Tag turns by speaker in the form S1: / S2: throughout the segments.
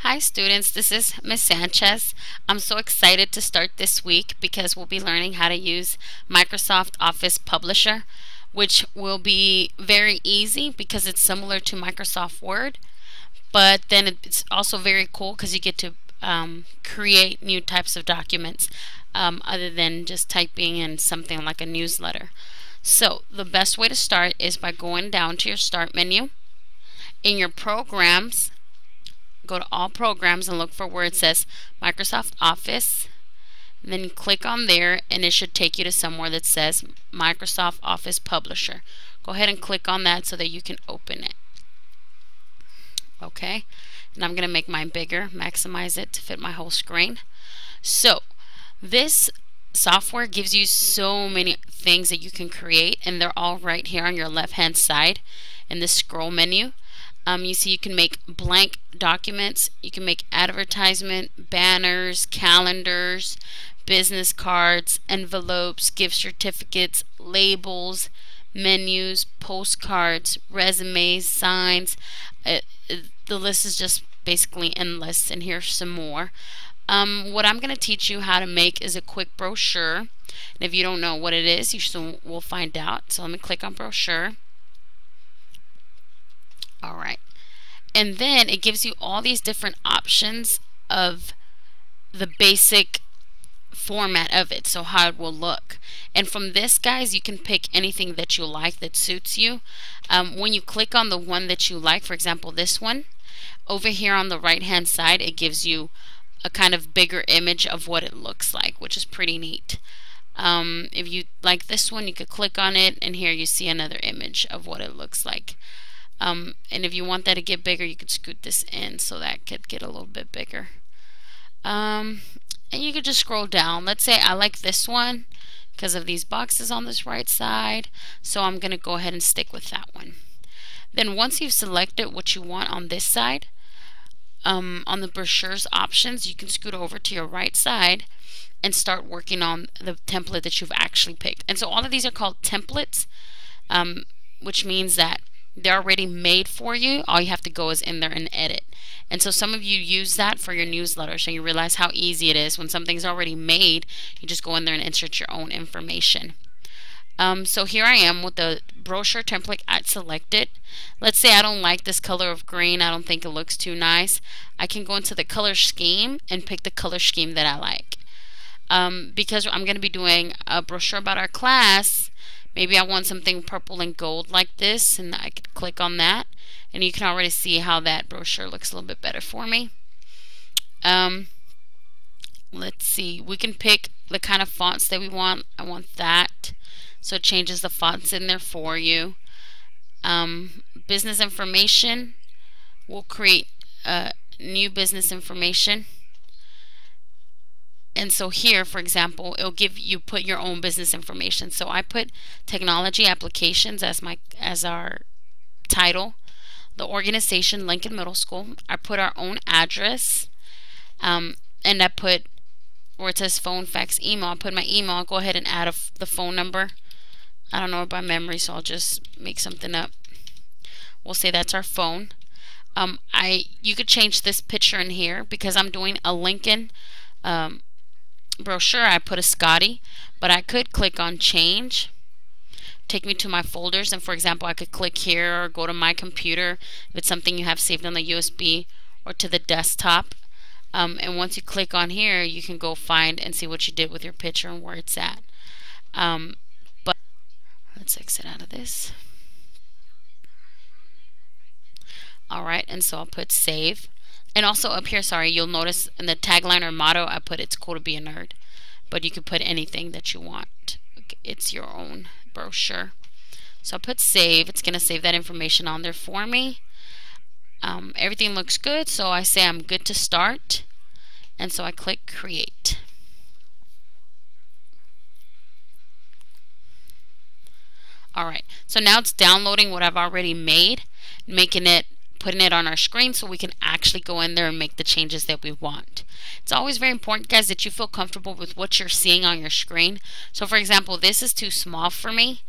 S1: Hi students, this is Ms. Sanchez. I'm so excited to start this week because we'll be learning how to use Microsoft Office Publisher, which will be very easy because it's similar to Microsoft Word, but then it's also very cool because you get to create new types of documents other than just typing in something like a newsletter. So the best way to start is by going down to your Start menu. In your Programs, go to All Programs and look for where it says Microsoft Office. And then you click on there and it should take you to somewhere that says Microsoft Office Publisher. Go ahead and click on that so that you can open it. Okay, and I'm going to make mine bigger, maximize it to fit my whole screen. So this software gives you so many things that you can create, and they're all right here on your left hand side in this scroll menu. You see you can make blank documents, you can make advertisement, banners, calendars, business cards, envelopes, gift certificates, labels, menus, postcards, resumes, signs. The list is just basically endless, and here's some more. What I'm going to teach you how to make is a quick brochure, and if you don't know what it is, you soon will find out. So let me click on brochure. Alright, and then it gives you all these different options of the basic format of it, so how it will look. And from this, guys, you can pick anything that you like that suits you. When you click on the one that you like, for example this one, over here on the right hand side it gives you a kind of bigger image of what it looks like, which is pretty neat. If you like this one, you could click on it and here you see another image of what it looks like. And if you want that to get bigger, you could scoot this in so that could get a little bit bigger. And you could just scroll down. Let's say I like this one because of these boxes on this right side, so I'm going to go ahead and stick with that one. Then once you've selected what you want on this side, on the brochures options, you can scoot over to your right side and start working on the template that you've actually picked. And so all of these are called templates, which means that they're already made for you. All you have to go is in there and edit. And so some of you use that for your newsletter, so you realize how easy it is. When something's already made, you just go in there and insert your own information. So here I am with the brochure template I selected. Let's say I don't like this color of green. I don't think it looks too nice. I can go into the color scheme and pick the color scheme that I like. Because I'm going to be doing a brochure about our class, maybe I want something purple and gold like this, and I could click on that, and you can already see how that brochure looks a little bit better for me. Let's see, we can pick the kind of fonts that we want. I want that, so it changes the fonts in there for you. Business information, we'll create new business information. And so here, for example, it'll give you put your own business information. So I put technology applications as our title. The organization, Lincoln Middle School. I put our own address, and I put where it says phone, fax, email. I put my email. I'll go ahead and add the phone number. I don't know it by memory, so I'll just make something up. We'll say that's our phone. You could change this picture in here because I'm doing a Lincoln brochure. I put a Scotty, but I could click on change, take me to my folders, and for example I could click here or go to my computer if it's something you have saved on the USB, or to the desktop, and once you click on here you can go find and see what you did with your picture and where it's at. But let's exit out of this. Alright, and so I'll put save. And also up here, sorry, you'll notice in the tagline or motto I put it's cool to be a nerd, but you could put anything that you want. It's your own brochure. So I'll put save. It's going to save that information on there for me. Everything looks good, so I say I'm good to start, and so I click create. Alright, so now it's downloading what I've already made, putting it on our screen so we can actually go in there and make the changes that we want. It's always very important, guys, that you feel comfortable with what you're seeing on your screen. So for example, this is too small for me,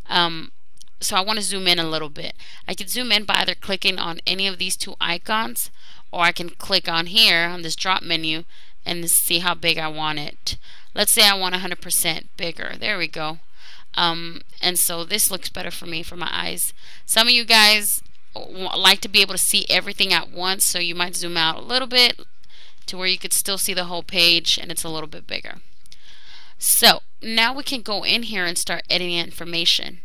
S1: so I want to zoom in a little bit. I could zoom in by either clicking on any of these two icons, or I can click on here on this drop menu and see how big I want it. Let's say I want 100% bigger. There we go. And so this looks better for me, for my eyes. Some of you guys like to be able to see everything at once, so you might zoom out a little bit to where you could still see the whole page and it's a little bit bigger. So now we can go in here and start editing information.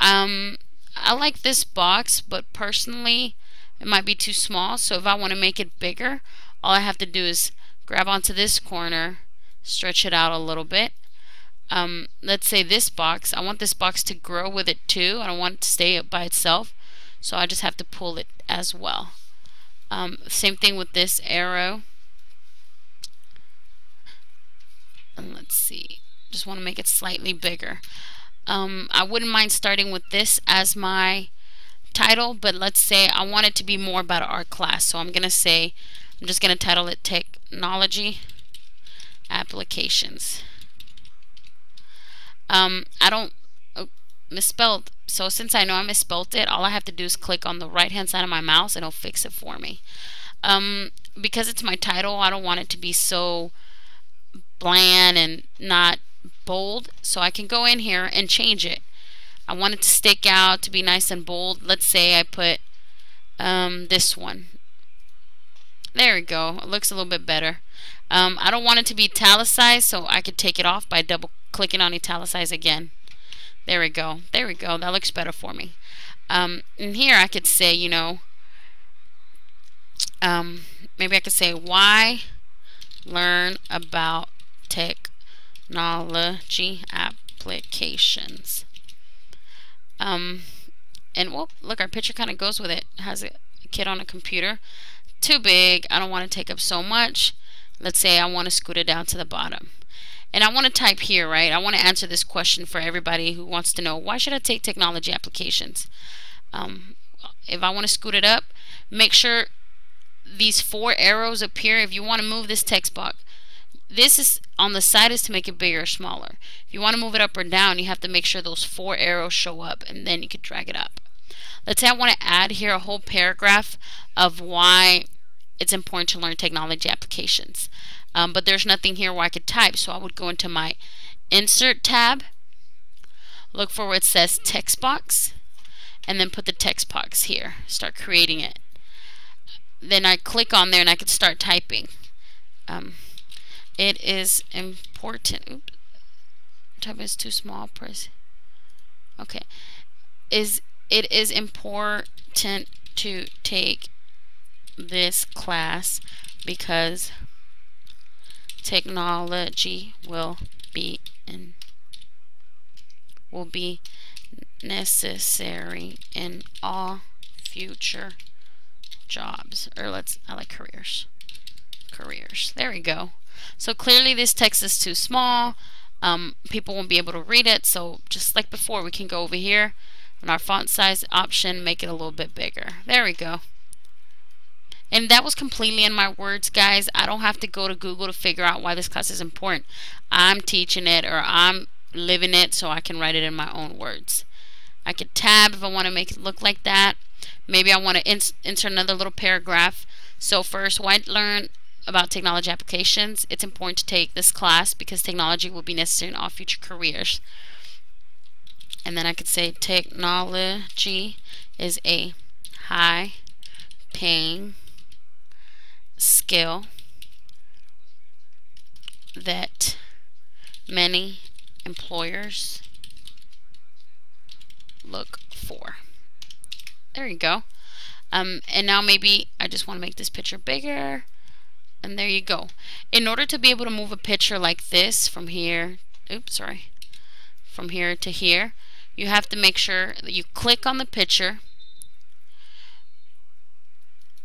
S1: I like this box, but personally it might be too small, so if I want to make it bigger, all I have to do is grab onto this corner, stretch it out a little bit. Let's say this box, I want this box to grow with it too. I don't want it to stay by itself, so I just have to pull it as well. Same thing with this arrow. And let's see, just want to make it slightly bigger. I wouldn't mind starting with this as my title, but let's say I want it to be more about our class, so I'm just gonna title it Technology Applications. Misspelled. So since I know I misspelled it, all I have to do is click on the right hand side of my mouse and it'll fix it for me. Because it's my title, I don't want it to be so bland and not bold, so I can go in here and change it. I want it to stick out, to be nice and bold. Let's say I put this one. There we go. It looks a little bit better. I don't want it to be italicized, so I could take it off by double clicking on italicize again. There we go. There we go. That looks better for me. And here I could say, you know, maybe I could say, why learn about technology applications. And whoop, look, our picture kind of goes with it. It has a kid on a computer. Too big. I don't want to take up so much. Let's say I want to scoot it down to the bottom. And I want to type here, right? I want to answer this question for everybody who wants to know, why should I take technology applications? If I want to scoot it up, make sure these 4 arrows appear. If you want to move this text box, this is on the side is to make it bigger or smaller. If you want to move it up or down, you have to make sure those 4 arrows show up, and then you can drag it up. Let's say I want to add here a whole paragraph of why it's important to learn technology applications. But there's nothing here where I could type, so I would go into my Insert tab, look for where it says text box, and then put the text box here. Start creating it. Then I click on there and I can start typing. It is important. Oops, type is too small. Press. Okay. It is important to take this class because technology will be necessary in all future jobs. Or I like careers. There we go. So clearly this text is too small. People won't be able to read it, so just like before, we can go over here on our font size option, make it a little bit bigger. There we go. And that was completely in my words, guys. I don't have to go to Google to figure out why this class is important. I'm teaching it, or I'm living it, so I can write it in my own words. I could tab if I want to make it look like that. Maybe I want to insert another little paragraph. So first, why learn about technology applications? It's important to take this class because technology will be necessary in all future careers. And then I could say technology is a high paying skill that many employers look for. There you go. And now maybe I just want to make this picture bigger, and there you go. In order to be able to move a picture like this from here, from here to here, you have to make sure that you click on the picture,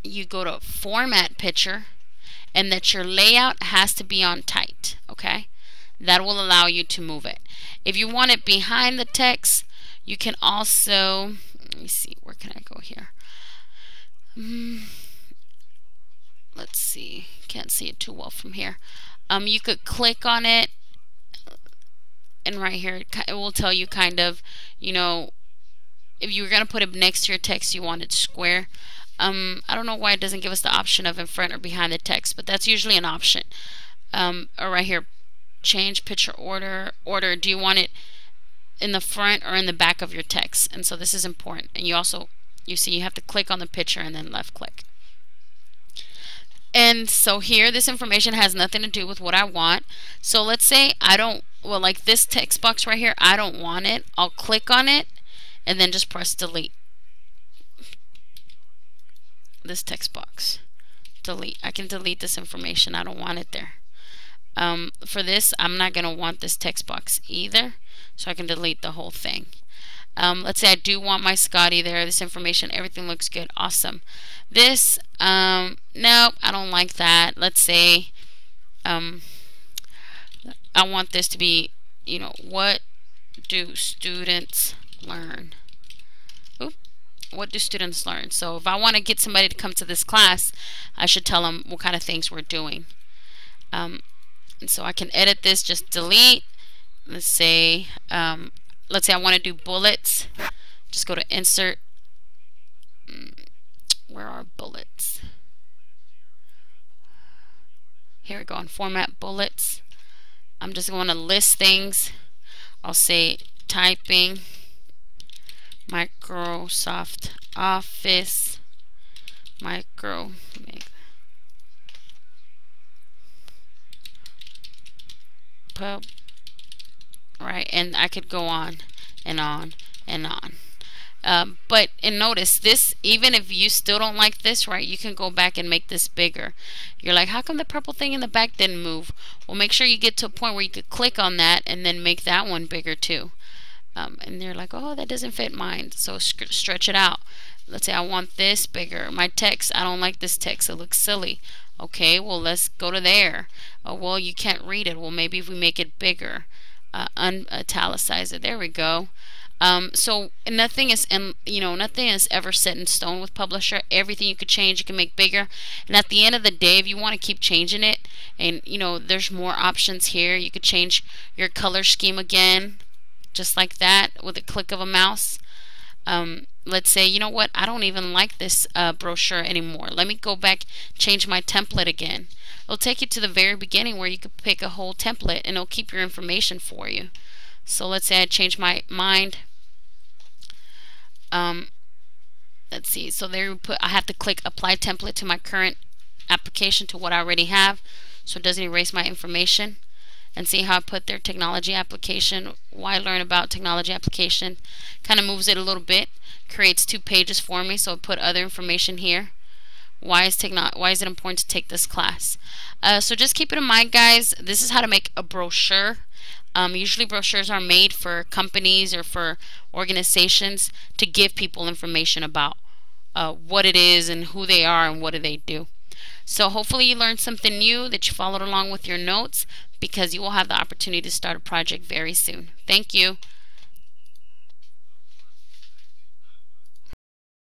S1: you go to format picture, and that your layout has to be on tight. Okay, that will allow you to move it. If you want it behind the text, you can also, let me see, where can I go here? Let's see, can't see it too well from here. You could click on it, and right here it will tell you kind of, you know, if you were going to put it next to your text, you want it square. I don't know why it doesn't give us the option of in front or behind the text, but that's usually an option. Or right here, change picture order. Do you want it in the front or in the back of your text? And so this is important. And you see you have to click on the picture and then left click. And so here, this information has nothing to do with what I want. So let's say I don't, well, like this text box right here, I don't want it. I'll click on it and then just press delete. This text box, delete. I can delete this information. I don't want it there. For this, I'm not going to want this text box either, so I can delete the whole thing. Let's say I do want my Scotty there, this information, everything looks good, awesome. This, nope, I don't like that. Let's say I want this to be, you know, what do students learn? Oop, what do students learn? So if I want to get somebody to come to this class, I should tell them what kind of things we're doing. And so I can edit this, just delete. Let's say I want to do bullets. Just go to insert. Where are bullets? Here we go, on format bullets. I'm just going to list things. I'll say typing, Microsoft Office, right, and I could go on and on and on. And notice this, even if you still don't like this, right, you can go back and make this bigger. You're like, how come the purple thing in the back didn't move? Well, make sure you get to a point where you could click on that and then make that one bigger too. And they're like, oh, that doesn't fit mine, so stretch it out. Let's say I want this bigger. My text, I don't like this text, it looks silly. Okay, well, let's go to there. Oh, well, you can't read it. Well, maybe if we make it bigger, unitalicize it. There we go. So nothing is, nothing is ever set in stone with Publisher. Everything you could change, you can make bigger. And at the end of the day, if you want to keep changing it, and there's more options here. You could change your color scheme again, just like that, with a click of a mouse. Let's say, you know what, I don't even like this brochure anymore. Let me go back, change my template again. It'll take you to the very beginning where you could pick a whole template, and it'll keep your information for you. So let's say I change my mind. Let's see, so there I have to click apply template to my current application, to what I already have, so it doesn't erase my information. And see how I put their technology application, why learn about technology application. Kind of moves it a little bit, creates 2 pages for me, so I put other information here. Why is it important to take this class? So just keep it in mind, guys, this is how to make a brochure. Usually brochures are made for companies or for organizations to give people information about what it is and who they are and what do they do. So hopefully you learned something new, that you followed along with your notes, because you will have the opportunity to start a project very soon. Thank you.